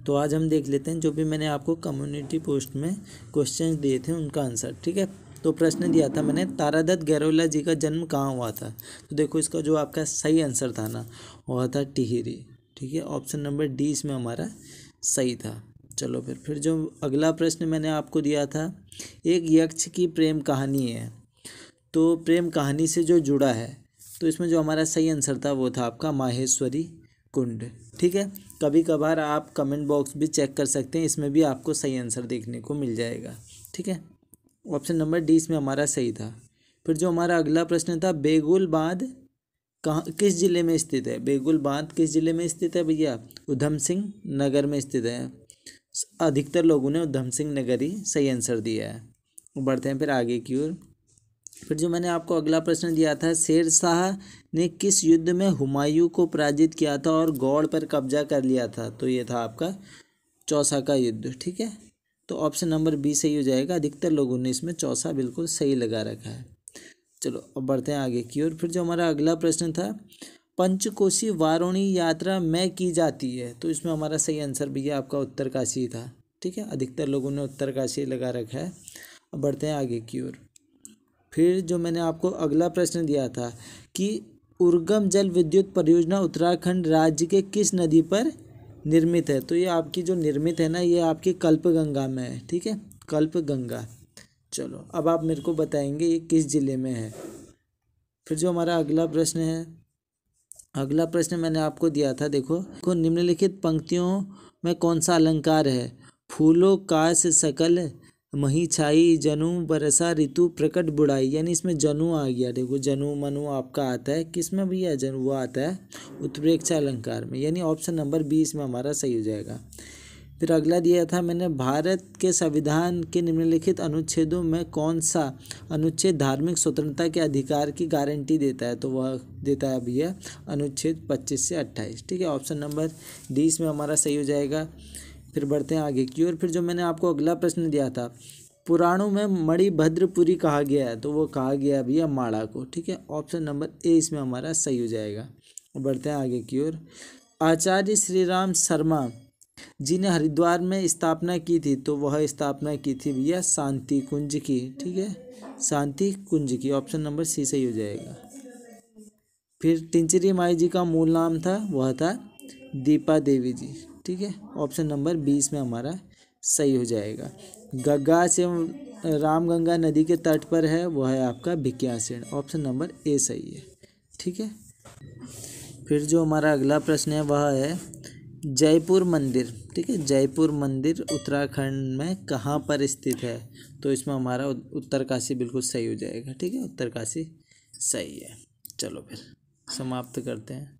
तो आज हम देख लेते हैं जो भी मैंने आपको कम्युनिटी पोस्ट में क्वेश्चन दिए थे उनका आंसर। ठीक है, तो प्रश्न दिया था मैंने, तारादत्त गैरोला जी का जन्म कहाँ हुआ था। तो देखो इसका जो आपका सही आंसर था ना, हुआ था टिहरी। ठीक है, ऑप्शन नंबर डी इसमें हमारा सही था। चलो फिर जो अगला प्रश्न मैंने आपको दिया था, एक यक्ष की प्रेम कहानी है, तो प्रेम कहानी से जो जुड़ा है, तो इसमें जो हमारा सही आंसर था वो था आपका माहेश्वरी कुंड। ठीक है, कभी कभार आप कमेंट बॉक्स भी चेक कर सकते हैं, इसमें भी आपको सही आंसर देखने को मिल जाएगा। ठीक है, ऑप्शन नंबर डी इसमें हमारा सही था। फिर जो हमारा अगला प्रश्न था, बेगुल बांध कहाँ किस जिले में स्थित है। बेगुल बांध किस जिले में स्थित है भैया, उधम सिंह नगर में स्थित है। अधिकतर लोगों ने उधम सिंह नगर ही सही आंसर दिया है। बढ़ते हैं फिर आगे की ओर। फिर जो मैंने आपको अगला प्रश्न दिया था, शेर शाह ने किस युद्ध में हुमायूं को पराजित किया था और गौड़ पर कब्जा कर लिया था। तो ये था आपका चौसा का युद्ध। ठीक है, तो ऑप्शन नंबर बी सही हो जाएगा। अधिकतर लोगों ने इसमें चौसा बिल्कुल सही लगा रखा है। चलो अब बढ़ते हैं आगे की ओर। फिर जो हमारा अगला प्रश्न था, पंचकोशी वारुणी यात्रा में की जाती है, तो इसमें हमारा सही आंसर भैया आपका उत्तरकाशी था। ठीक है, अधिकतर लोगों ने उत्तरकाशी लगा रखा है। अब बढ़ते हैं आगे की ओर। फिर जो मैंने आपको अगला प्रश्न दिया था कि उर्गम जल विद्युत परियोजना उत्तराखंड राज्य के किस नदी पर निर्मित है। तो ये आपकी जो निर्मित है ना, ये आपकी कल्पगंगा में है। ठीक है, कल्पगंगा। चलो अब आप मेरे को बताएंगे ये किस जिले में है। फिर जो हमारा अगला प्रश्न है, अगला प्रश्न मैंने आपको दिया था, देखो निम्नलिखित पंक्तियों में कौन सा अलंकार है। फूलों काश सकल मही छाई, जनु बरसा ऋतु प्रकट बुढ़ाई। यानी इसमें जनु आ गया। देखो जनु मनु आपका आता है किस में भैया, जनु वो आता है उत्प्रेक्षा अलंकार में, यानी ऑप्शन नंबर 20 में हमारा सही हो जाएगा। फिर अगला दिया था मैंने, भारत के संविधान के निम्नलिखित अनुच्छेदों में कौन सा अनुच्छेद धार्मिक स्वतंत्रता के अधिकार की गारंटी देता है। तो वह देता है भैया अनुच्छेद 25 से 28। ठीक है, ऑप्शन नंबर डी इसमें हमारा सही हो जाएगा। फिर बढ़ते हैं आगे की ओर। फिर जो मैंने आपको अगला प्रश्न दिया था, पुराणों में मणिभद्रपुरी कहा गया है, तो वो कहा गया है भैया माड़ा को। ठीक है, ऑप्शन नंबर ए इसमें हमारा सही हो जाएगा। बढ़ते हैं आगे की ओर। आचार्य श्री राम शर्मा जी ने हरिद्वार में स्थापना की थी, तो वह स्थापना की थी भैया शांति कुंज की। ठीक है, शांति कुंज की, ऑप्शन नंबर सी सही हो जाएगा। फिर तिंचरी माई जी का मूल नाम था, वह था दीपा देवी जी। ठीक है, ऑप्शन नंबर 20 में हमारा सही हो जाएगा। गग्गा से रामगंगा नदी के तट पर है, वह है आपका भिकियासेन, ऑप्शन नंबर ए सही है। ठीक है, फिर जो हमारा अगला प्रश्न है वह है जयपुर मंदिर। ठीक है, जयपुर मंदिर उत्तराखंड में कहाँ पर स्थित है। तो इसमें हमारा उत्तरकाशी बिल्कुल सही हो जाएगा। ठीक है, उत्तरकाशी सही है। चलो फिर समाप्त करते हैं।